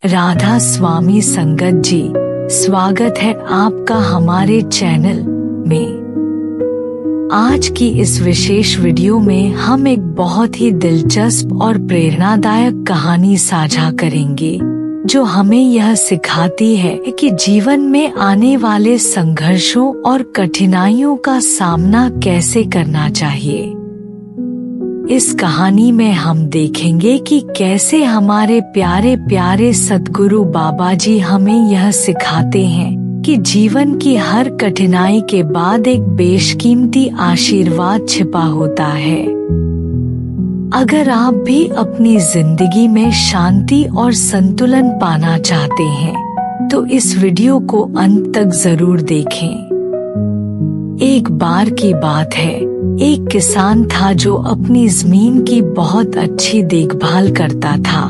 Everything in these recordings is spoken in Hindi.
राधा स्वामी संगत जी, स्वागत है आपका हमारे चैनल में। आज की इस विशेष वीडियो में हम एक बहुत ही दिलचस्प और प्रेरणादायक कहानी साझा करेंगे जो हमें यह सिखाती है कि जीवन में आने वाले संघर्षों और कठिनाइयों का सामना कैसे करना चाहिए। इस कहानी में हम देखेंगे कि कैसे हमारे प्यारे प्यारे सद्गुरु बाबा जी हमें यह सिखाते हैं कि जीवन की हर कठिनाई के बाद एक बेशकीमती आशीर्वाद छिपा होता है। अगर आप भी अपनी जिंदगी में शांति और संतुलन पाना चाहते हैं तो इस वीडियो को अंत तक जरूर देखें। एक बार की बात है, एक किसान था जो अपनी जमीन की बहुत अच्छी देखभाल करता था।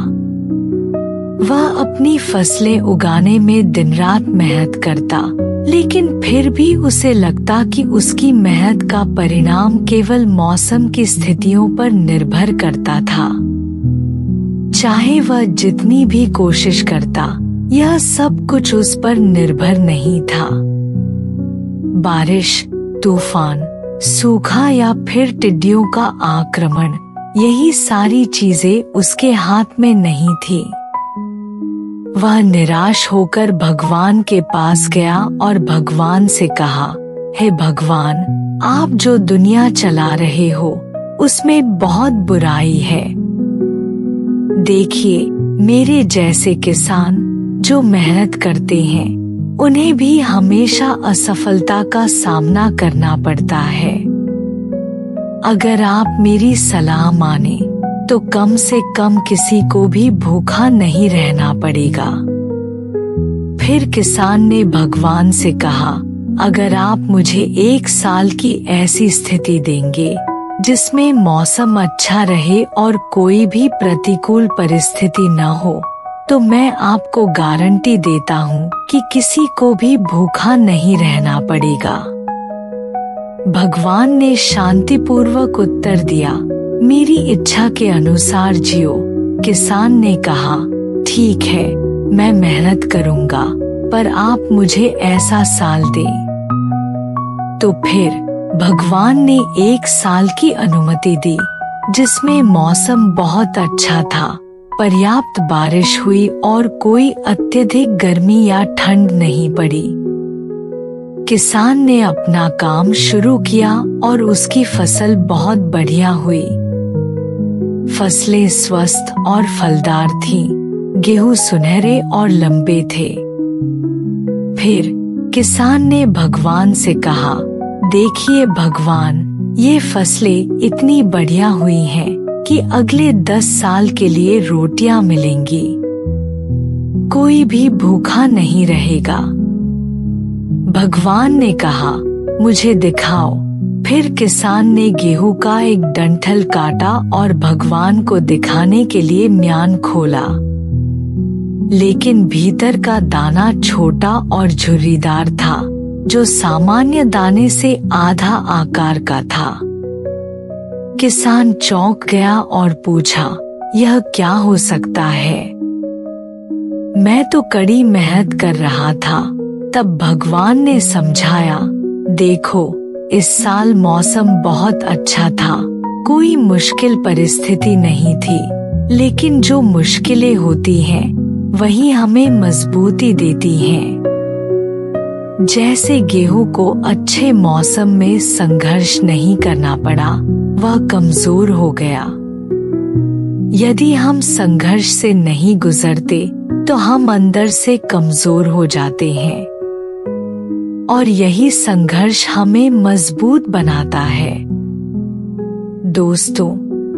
वह अपनी फसलें उगाने में दिन रात मेहनत करता, लेकिन फिर भी उसे लगता कि उसकी मेहनत का परिणाम केवल मौसम की स्थितियों पर निर्भर करता था। चाहे वह जितनी भी कोशिश करता, यह सब कुछ उस पर निर्भर नहीं था। बारिश, तूफान, सूखा या फिर टिड्डियों का आक्रमण, यही सारी चीजें उसके हाथ में नहीं थी। वह निराश होकर भगवान के पास गया और भगवान से कहा, हे भगवान, आप जो दुनिया चला रहे हो उसमें बहुत बुराई है। देखिए, मेरे जैसे किसान जो मेहनत करते हैं उन्हें भी हमेशा असफलता का सामना करना पड़ता है। अगर आप मेरी सलाह माने तो कम से कम किसी को भी भूखा नहीं रहना पड़ेगा। फिर किसान ने भगवान से कहा, अगर आप मुझे 1 साल की ऐसी स्थिति देंगे जिसमें मौसम अच्छा रहे और कोई भी प्रतिकूल परिस्थिति न हो, तो मैं आपको गारंटी देता हूँ कि किसी को भी भूखा नहीं रहना पड़ेगा। भगवान ने शांतिपूर्वक उत्तर दिया, मेरी इच्छा के अनुसार जियो। किसान ने कहा, ठीक है, मैं मेहनत करूँगा, पर आप मुझे ऐसा साल दें। तो फिर भगवान ने 1 साल की अनुमति दी, जिसमें मौसम बहुत अच्छा था, पर्याप्त बारिश हुई और कोई अत्यधिक गर्मी या ठंड नहीं पड़ी। किसान ने अपना काम शुरू किया और उसकी फसल बहुत बढ़िया हुई। फसलें स्वस्थ और फलदार थीं, गेहूं सुनहरे और लंबे थे। फिर किसान ने भगवान से कहा, देखिए भगवान, ये फसलें इतनी बढ़िया हुई हैं कि अगले 10 साल के लिए रोटियां मिलेंगी, कोई भी भूखा नहीं रहेगा। भगवान ने कहा, मुझे दिखाओ। फिर किसान ने गेहूं का एक डंठल काटा और भगवान को दिखाने के लिए म्यान खोला, लेकिन भीतर का दाना छोटा और झुर्रीदार था, जो सामान्य दाने से आधा आकार का था। किसान चौंक गया और पूछा, यह क्या हो सकता है? मैं तो कड़ी मेहनत कर रहा था। तब भगवान ने समझाया, देखो, इस साल मौसम बहुत अच्छा था, कोई मुश्किल परिस्थिति नहीं थी, लेकिन जो मुश्किलें होती हैं वही हमें मजबूती देती हैं। जैसे गेहूं को अच्छे मौसम में संघर्ष नहीं करना पड़ा, वह कमजोर हो गया। यदि हम संघर्ष से नहीं गुजरते तो हम अंदर से कमजोर हो जाते हैं, और यही संघर्ष हमें मजबूत बनाता है। दोस्तों,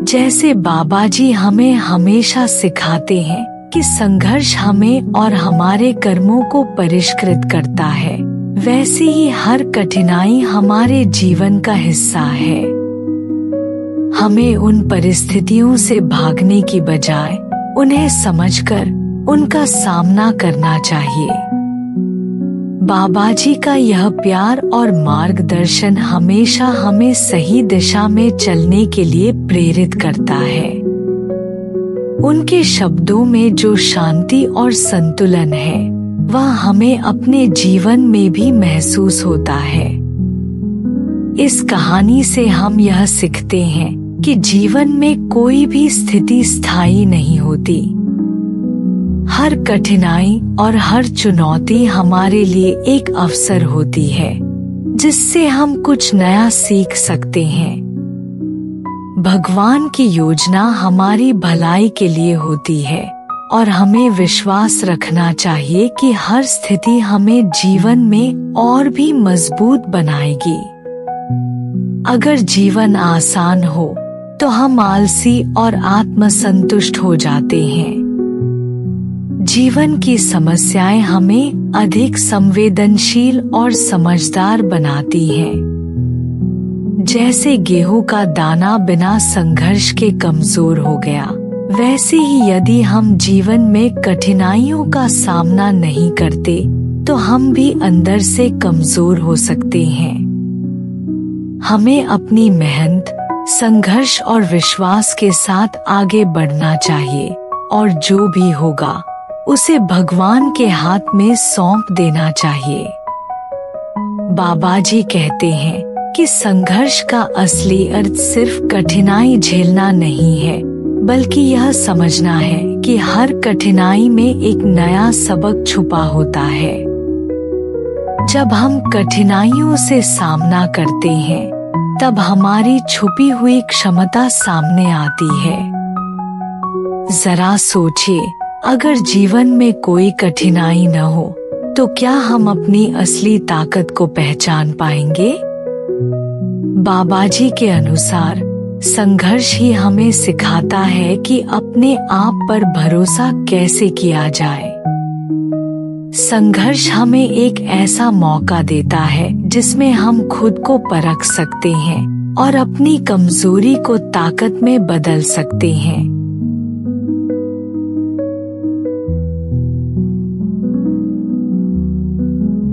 जैसे बाबा जी हमें हमेशा सिखाते हैं कि संघर्ष हमें और हमारे कर्मों को परिष्कृत करता है, वैसे ही हर कठिनाई हमारे जीवन का हिस्सा है। हमें उन परिस्थितियों से भागने की बजाय उन्हें समझकर उनका सामना करना चाहिए। बाबा जी का यह प्यार और मार्गदर्शन हमेशा हमें सही दिशा में चलने के लिए प्रेरित करता है। उनके शब्दों में जो शांति और संतुलन है वह हमें अपने जीवन में भी महसूस होता है। इस कहानी से हम यह सीखते हैं कि जीवन में कोई भी स्थिति स्थायी नहीं होती। हर कठिनाई और हर चुनौती हमारे लिए एक अवसर होती है जिससे हम कुछ नया सीख सकते हैं। भगवान की योजना हमारी भलाई के लिए होती है और हमें विश्वास रखना चाहिए कि हर स्थिति हमें जीवन में और भी मजबूत बनाएगी। अगर जीवन आसान हो तो हम आलसी और आत्मसंतुष्ट हो जाते हैं। जीवन की समस्याएं हमें अधिक संवेदनशील और समझदार बनाती हैं। जैसे गेहूं का दाना बिना संघर्ष के कमजोर हो गया, वैसे ही यदि हम जीवन में कठिनाइयों का सामना नहीं करते तो हम भी अंदर से कमजोर हो सकते हैं। हमें अपनी मेहनत, संघर्ष और विश्वास के साथ आगे बढ़ना चाहिए और जो भी होगा उसे भगवान के हाथ में सौंप देना चाहिए। बाबा जी कहते हैं कि संघर्ष का असली अर्थ सिर्फ कठिनाई झेलना नहीं है, बल्कि यह समझना है कि हर कठिनाई में एक नया सबक छुपा होता है। जब हम कठिनाइयों से सामना करते हैं तब हमारी छुपी हुई क्षमता सामने आती है। जरा सोचिए, अगर जीवन में कोई कठिनाई न हो तो क्या हम अपनी असली ताकत को पहचान पाएंगे? बाबा जी के अनुसार संघर्ष ही हमें सिखाता है कि अपने आप पर भरोसा कैसे किया जाए। संघर्ष हमें एक ऐसा मौका देता है जिसमें हम खुद को परख सकते हैं और अपनी कमजोरी को ताकत में बदल सकते हैं।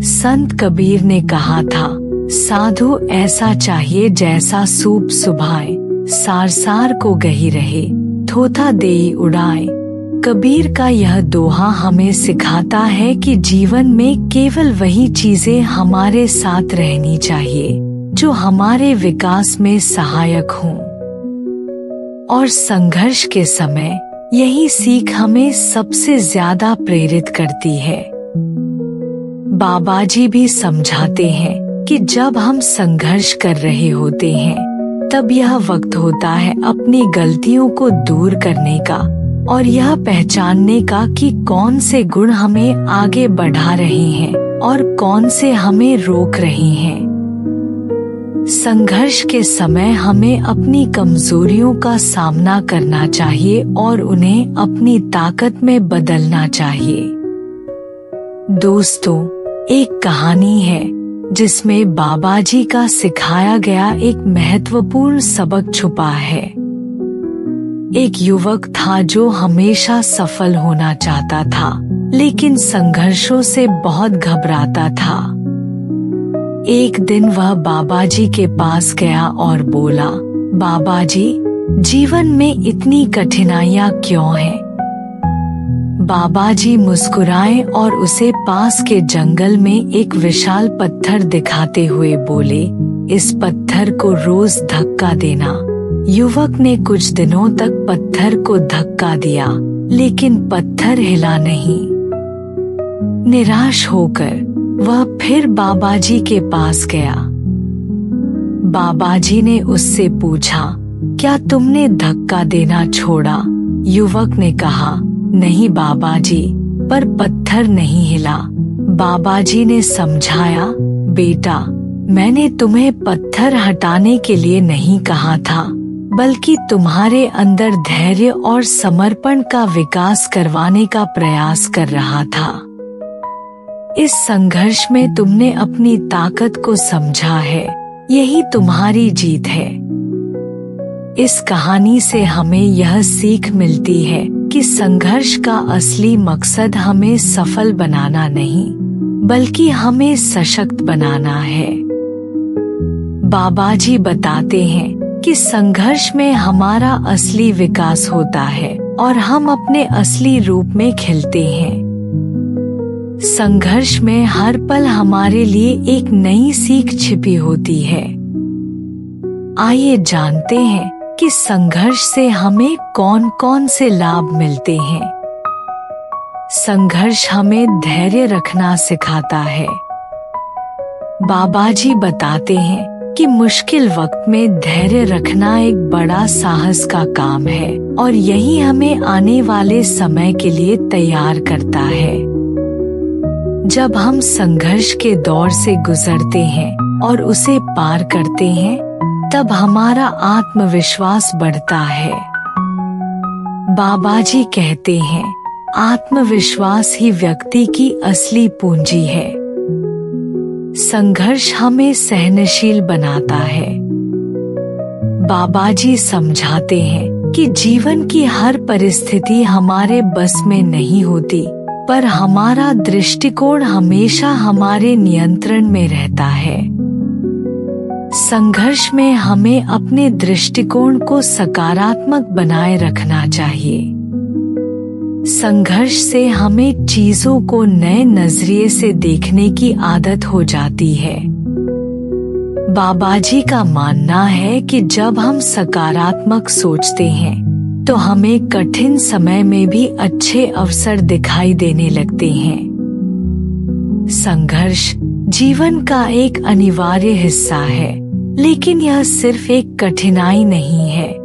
संत कबीर ने कहा था, साधु ऐसा चाहिए जैसा सूप सुभाए, सार सार को गही रहे, थोथा देई उड़ाए। कबीर का यह दोहा हमें सिखाता है कि जीवन में केवल वही चीजें हमारे साथ रहनी चाहिए जो हमारे विकास में सहायक हों। और संघर्ष के समय यही सीख हमें सबसे ज्यादा प्रेरित करती है। बाबा जी भी समझाते हैं कि जब हम संघर्ष कर रहे होते हैं तब यह वक्त होता है अपनी गलतियों को दूर करने का और यह पहचानने का कि कौन से गुण हमें आगे बढ़ा रहे हैं और कौन से हमें रोक रहे हैं। संघर्ष के समय हमें अपनी कमजोरियों का सामना करना चाहिए और उन्हें अपनी ताकत में बदलना चाहिए। दोस्तों, एक कहानी है जिसमें बाबा जी का सिखाया गया एक महत्वपूर्ण सबक छुपा है। एक युवक था जो हमेशा सफल होना चाहता था, लेकिन संघर्षों से बहुत घबराता था। एक दिन वह बाबा जी के पास गया और बोला, बाबा जी, जीवन में इतनी कठिनाइयां क्यों हैं? बाबा जी मुस्कुराए और उसे पास के जंगल में एक विशाल पत्थर दिखाते हुए बोले, इस पत्थर को रोज धक्का देना। युवक ने कुछ दिनों तक पत्थर को धक्का दिया, लेकिन पत्थर हिला नहीं। निराश होकर वह फिर बाबा जी के पास गया। बाबा जी ने उससे पूछा, क्या तुमने धक्का देना छोड़ा? युवक ने कहा, नहीं बाबा जी, पर पत्थर नहीं हिला। बाबा जी ने समझाया, बेटा, मैंने तुम्हें पत्थर हटाने के लिए नहीं कहा था, बल्कि तुम्हारे अंदर धैर्य और समर्पण का विकास करवाने का प्रयास कर रहा था। इस संघर्ष में तुमने अपनी ताकत को समझा है, यही तुम्हारी जीत है। इस कहानी से हमें यह सीख मिलती है कि संघर्ष का असली मकसद हमें सफल बनाना नहीं, बल्कि हमें सशक्त बनाना है। बाबा जी बताते हैं कि संघर्ष में हमारा असली विकास होता है और हम अपने असली रूप में खिलते हैं। संघर्ष में हर पल हमारे लिए एक नई सीख छिपी होती है। आइए जानते हैं कि संघर्ष से हमें कौन कौन से लाभ मिलते हैं। संघर्ष हमें धैर्य रखना सिखाता है। बाबा जी बताते हैं कि मुश्किल वक्त में धैर्य रखना एक बड़ा साहस का काम है और यही हमें आने वाले समय के लिए तैयार करता है। जब हम संघर्ष के दौर से गुजरते हैं और उसे पार करते हैं, तब हमारा आत्मविश्वास बढ़ता है। बाबा जी कहते हैं, आत्मविश्वास ही व्यक्ति की असली पूंजी है। संघर्ष हमें सहनशील बनाता है। बाबा जी समझाते हैं कि जीवन की हर परिस्थिति हमारे बस में नहीं होती, पर हमारा दृष्टिकोण हमेशा हमारे नियंत्रण में रहता है। संघर्ष में हमें अपने दृष्टिकोण को सकारात्मक बनाए रखना चाहिए। संघर्ष से हमें चीजों को नए नजरिए से देखने की आदत हो जाती है। बाबा जी का मानना है कि जब हम सकारात्मक सोचते हैं, तो हमें कठिन समय में भी अच्छे अवसर दिखाई देने लगते हैं। संघर्ष जीवन का एक अनिवार्य हिस्सा है, लेकिन यह सिर्फ एक कठिनाई नहीं है।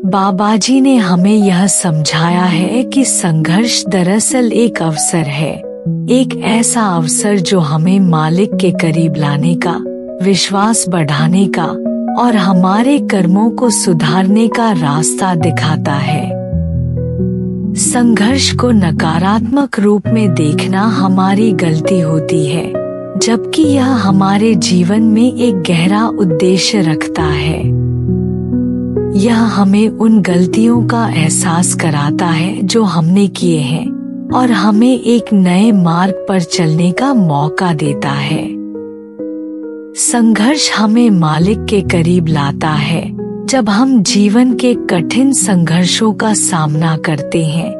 बाबा जी ने हमें यह समझाया है कि संघर्ष दरअसल एक अवसर है, एक ऐसा अवसर जो हमें मालिक के करीब लाने का, विश्वास बढ़ाने का और हमारे कर्मों को सुधारने का रास्ता दिखाता है। संघर्ष को नकारात्मक रूप में देखना हमारी गलती होती है, जबकि यह हमारे जीवन में एक गहरा उद्देश्य रखता है। यह हमें उन गलतियों का एहसास कराता है जो हमने किए हैं और हमें एक नए मार्ग पर चलने का मौका देता है। संघर्ष हमें मालिक के करीब लाता है। जब हम जीवन के कठिन संघर्षों का सामना करते हैं,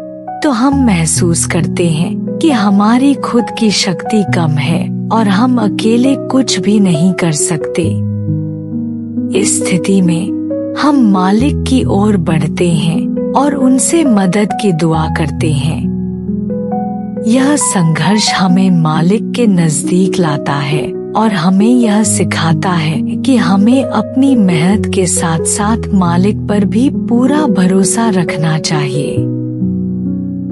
तो हम महसूस करते हैं कि हमारी खुद की शक्ति कम है और हम अकेले कुछ भी नहीं कर सकते। इस स्थिति में हम मालिक की ओर बढ़ते हैं और उनसे मदद की दुआ करते हैं। यह संघर्ष हमें मालिक के नजदीक लाता है और हमें यह सिखाता है कि हमें अपनी मेहनत के साथ साथ मालिक पर भी पूरा भरोसा रखना चाहिए।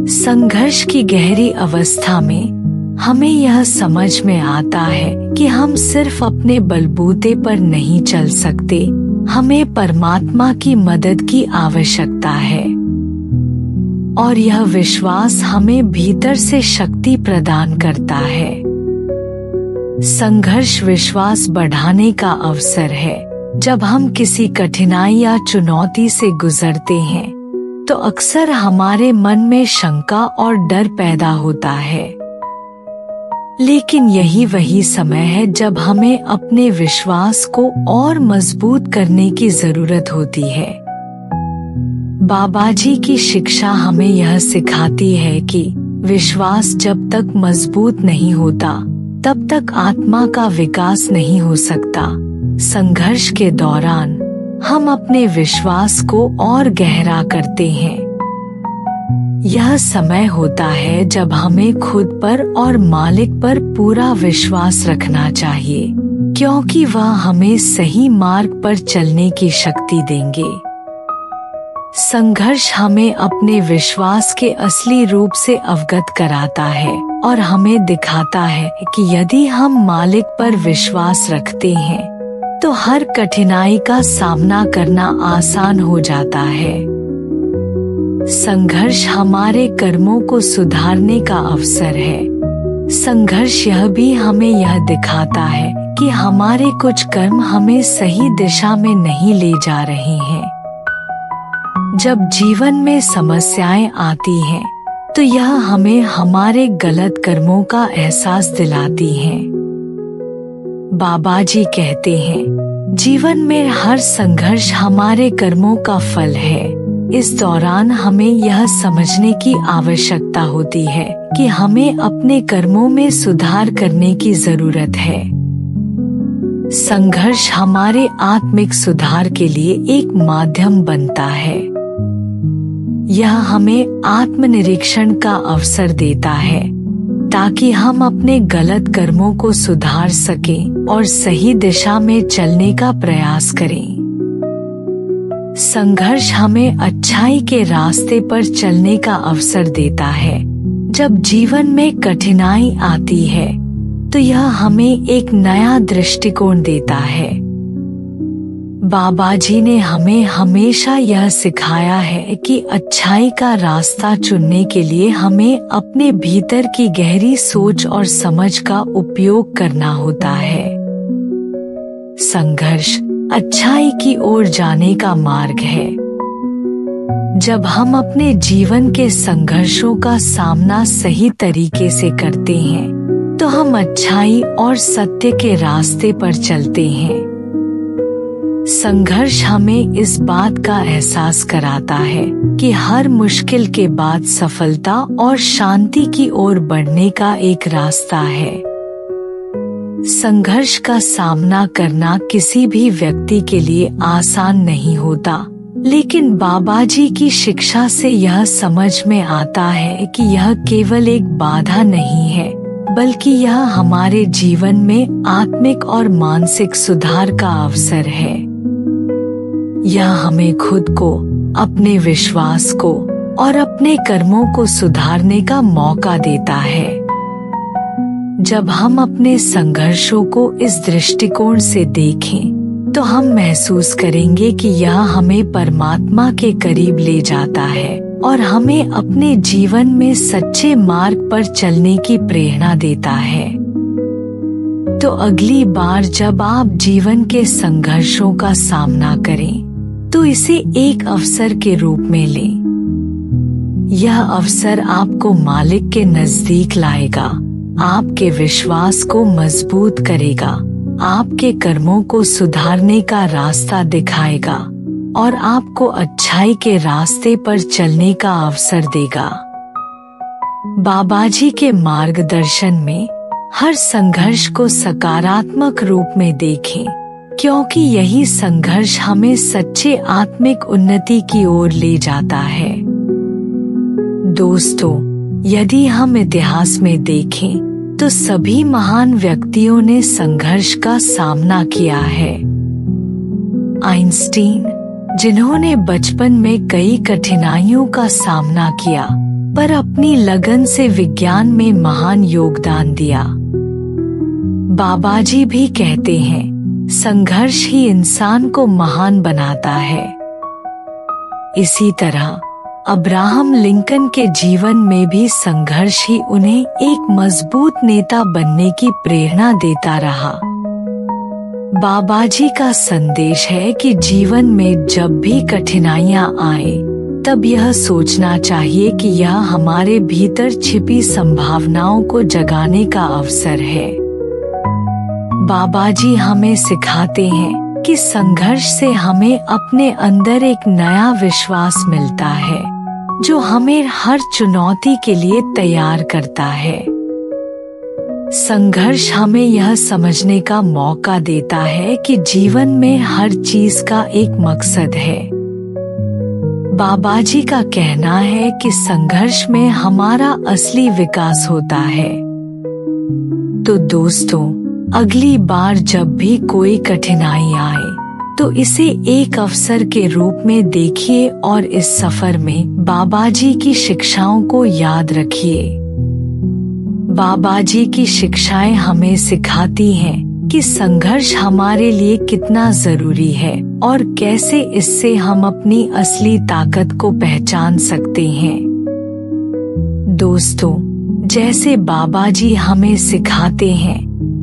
संघर्ष की गहरी अवस्था में हमें यह समझ में आता है कि हम सिर्फ अपने बलबूते पर नहीं चल सकते, हमें परमात्मा की मदद की आवश्यकता है। और यह विश्वास हमें भीतर से शक्ति प्रदान करता है। संघर्ष विश्वास बढ़ाने का अवसर है। जब हम किसी कठिनाई या चुनौती से गुजरते हैं, तो अक्सर हमारे मन में शंका और डर पैदा होता है। लेकिन यही वही समय है जब हमें अपने विश्वास को और मजबूत करने की जरूरत होती है। बाबा जी की शिक्षा हमें यह सिखाती है कि विश्वास जब तक मजबूत नहीं होता, तब तक आत्मा का विकास नहीं हो सकता। संघर्ष के दौरान हम अपने विश्वास को और गहरा करते हैं। यह समय होता है जब हमें खुद पर और मालिक पर पूरा विश्वास रखना चाहिए, क्योंकि वह हमें सही मार्ग पर चलने की शक्ति देंगे। संघर्ष हमें अपने विश्वास के असली रूप से अवगत कराता है और हमें दिखाता है कि यदि हम मालिक पर विश्वास रखते हैं, तो हर कठिनाई का सामना करना आसान हो जाता है। संघर्ष हमारे कर्मों को सुधारने का अवसर है। संघर्ष यह भी हमें यह दिखाता है कि हमारे कुछ कर्म हमें सही दिशा में नहीं ले जा रहे हैं। जब जीवन में समस्याएं आती हैं, तो यह हमें हमारे गलत कर्मों का एहसास दिलाती हैं। बाबा जी कहते हैं, जीवन में हर संघर्ष हमारे कर्मों का फल है। इस दौरान हमें यह समझने की आवश्यकता होती है कि हमें अपने कर्मों में सुधार करने की जरूरत है। संघर्ष हमारे आत्मिक सुधार के लिए एक माध्यम बनता है। यह हमें आत्मनिरीक्षण का अवसर देता है ताकि हम अपने गलत कर्मों को सुधार सकें और सही दिशा में चलने का प्रयास करें। संघर्ष हमें अच्छाई के रास्ते पर चलने का अवसर देता है। जब जीवन में कठिनाई आती है तो यह हमें एक नया दृष्टिकोण देता है। बाबा जी ने हमें हमेशा यह सिखाया है कि अच्छाई का रास्ता चुनने के लिए हमें अपने भीतर की गहरी सोच और समझ का उपयोग करना होता है। संघर्ष अच्छाई की ओर जाने का मार्ग है। जब हम अपने जीवन के संघर्षों का सामना सही तरीके से करते हैं तो हम अच्छाई और सत्य के रास्ते पर चलते हैं। संघर्ष हमें इस बात का एहसास कराता है कि हर मुश्किल के बाद सफलता और शांति की ओर बढ़ने का एक रास्ता है। संघर्ष का सामना करना किसी भी व्यक्ति के लिए आसान नहीं होता, लेकिन बाबा जी की शिक्षा से यह समझ में आता है कि यह केवल एक बाधा नहीं है, बल्कि यह हमारे जीवन में आत्मिक और मानसिक सुधार का अवसर है। यह हमें खुद को, अपने विश्वास को और अपने कर्मों को सुधारने का मौका देता है। जब हम अपने संघर्षों को इस दृष्टिकोण से देखें तो हम महसूस करेंगे कि यह हमें परमात्मा के करीब ले जाता है और हमें अपने जीवन में सच्चे मार्ग पर चलने की प्रेरणा देता है। तो अगली बार जब आप जीवन के संघर्षों का सामना करें तो इसे एक अवसर के रूप में लें। यह अवसर आपको मालिक के नजदीक लाएगा, आपके विश्वास को मजबूत करेगा, आपके कर्मों को सुधारने का रास्ता दिखाएगा और आपको अच्छाई के रास्ते पर चलने का अवसर देगा। बाबा जी के मार्गदर्शन में हर संघर्ष को सकारात्मक रूप में देखें, क्योंकि यही संघर्ष हमें सच्चे आत्मिक उन्नति की ओर ले जाता है। दोस्तों, यदि हम इतिहास में देखें तो सभी महान व्यक्तियों ने संघर्ष का सामना किया है। आइंस्टीन, जिन्होंने बचपन में कई कठिनाइयों का सामना किया पर अपनी लगन से विज्ञान में महान योगदान दिया। बाबा जी भी कहते हैं, संघर्ष ही इंसान को महान बनाता है। इसी तरह अब्राहम लिंकन के जीवन में भी संघर्ष ही उन्हें एक मजबूत नेता बनने की प्रेरणा देता रहा। बाबा जी का संदेश है कि जीवन में जब भी कठिनाइयां आए तब यह सोचना चाहिए कि यह हमारे भीतर छिपी संभावनाओं को जगाने का अवसर है। बाबा जी हमें सिखाते हैं कि संघर्ष से हमें अपने अंदर एक नया विश्वास मिलता है, जो हमें हर चुनौती के लिए तैयार करता है। संघर्ष हमें यह समझने का मौका देता है कि जीवन में हर चीज का एक मकसद है। बाबा जी का कहना है कि संघर्ष में हमारा असली विकास होता है। तो दोस्तों, अगली बार जब भी कोई कठिनाई आए तो इसे एक अवसर के रूप में देखिए और इस सफर में बाबा जी की शिक्षाओं को याद रखिए। बाबा जी की शिक्षाएं हमें सिखाती हैं कि संघर्ष हमारे लिए कितना जरूरी है और कैसे इससे हम अपनी असली ताकत को पहचान सकते हैं। दोस्तों, जैसे बाबा जी हमें सिखाते हैं,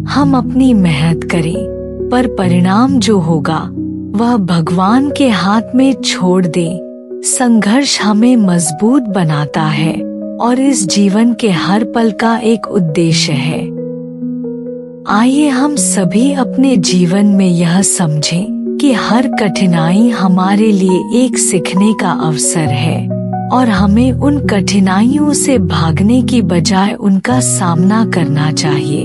हम अपनी मेहनत करें, पर परिणाम जो होगा वह भगवान के हाथ में छोड़ दें। संघर्ष हमें मजबूत बनाता है और इस जीवन के हर पल का एक उद्देश्य है। आइए हम सभी अपने जीवन में यह समझें कि हर कठिनाई हमारे लिए एक सीखने का अवसर है और हमें उन कठिनाइयों से भागने की बजाय उनका सामना करना चाहिए।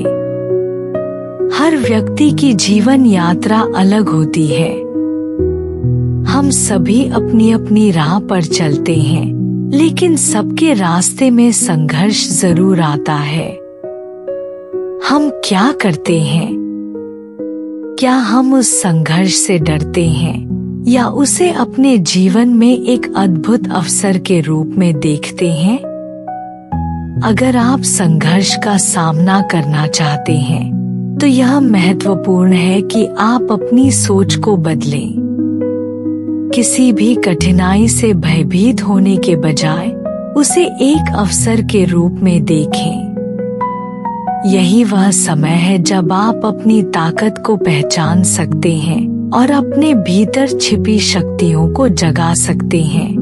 हर व्यक्ति की जीवन यात्रा अलग होती है। हम सभी अपनी अपनी राह पर चलते हैं, लेकिन सबके रास्ते में संघर्ष जरूर आता है। हम क्या करते हैं? क्या हम उस संघर्ष से डरते हैं या उसे अपने जीवन में एक अद्भुत अवसर के रूप में देखते हैं? अगर आप संघर्ष का सामना करना चाहते हैं, तो यह महत्वपूर्ण है कि आप अपनी सोच को बदलें। किसी भी कठिनाई से भयभीत होने के बजाय उसे एक अवसर के रूप में देखें। यही वह समय है जब आप अपनी ताकत को पहचान सकते हैं और अपने भीतर छिपी शक्तियों को जगा सकते हैं।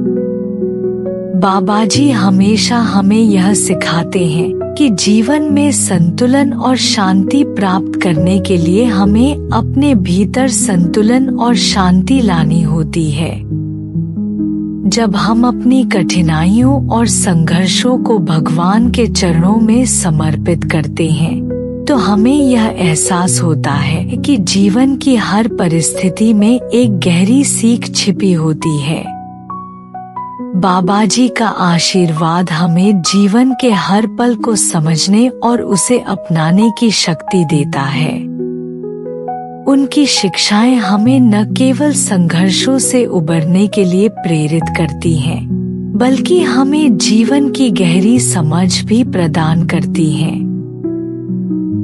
बाबा जी हमेशा हमें यह सिखाते हैं कि जीवन में संतुलन और शांति प्राप्त करने के लिए हमें अपने भीतर संतुलन और शांति लानी होती है। जब हम अपनी कठिनाइयों और संघर्षों को भगवान के चरणों में समर्पित करते हैं, तो हमें यह एहसास होता है कि जीवन की हर परिस्थिति में एक गहरी सीख छिपी होती है। बाबा जी का आशीर्वाद हमें जीवन के हर पल को समझने और उसे अपनाने की शक्ति देता है। उनकी शिक्षाएं हमें न केवल संघर्षों से उबरने के लिए प्रेरित करती हैं, बल्कि हमें जीवन की गहरी समझ भी प्रदान करती हैं।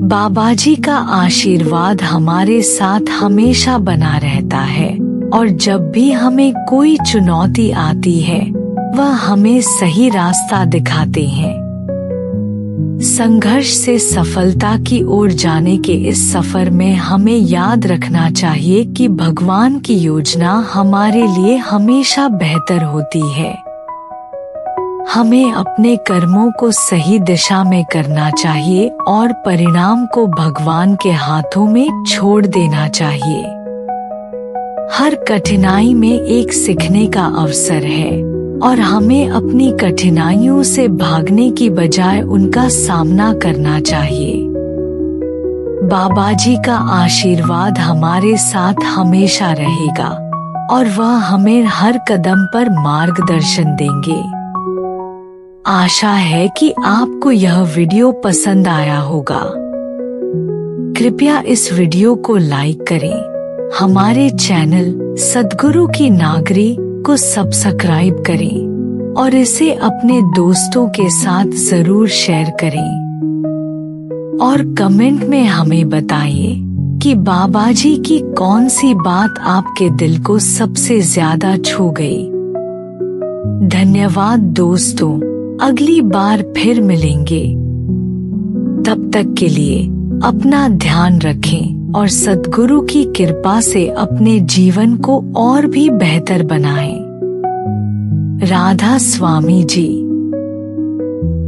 बाबा जी का आशीर्वाद हमारे साथ हमेशा बना रहता है और जब भी हमें कोई चुनौती आती है, वह हमें सही रास्ता दिखाते हैं। संघर्ष से सफलता की ओर जाने के इस सफर में हमें याद रखना चाहिए कि भगवान की योजना हमारे लिए हमेशा बेहतर होती है। हमें अपने कर्मों को सही दिशा में करना चाहिए और परिणाम को भगवान के हाथों में छोड़ देना चाहिए। हर कठिनाई में एक सीखने का अवसर है और हमें अपनी कठिनाइयों से भागने की बजाय उनका सामना करना चाहिए। बाबा जी का आशीर्वाद हमारे साथ हमेशा रहेगा और वह हमें हर कदम पर मार्गदर्शन देंगे। आशा है कि आपको यह वीडियो पसंद आया होगा। कृपया इस वीडियो को लाइक करें, हमारे चैनल सद्गुरु की नागरी को सब्सक्राइब करें और इसे अपने दोस्तों के साथ जरूर शेयर करें और कमेंट में हमें बताइए कि बाबा जी की कौन सी बात आपके दिल को सबसे ज्यादा छू गई। धन्यवाद दोस्तों, अगली बार फिर मिलेंगे। तब तक के लिए अपना ध्यान रखें और सद्गुरु की कृपा से अपने जीवन को और भी बेहतर बनाएं। राधा स्वामी जी।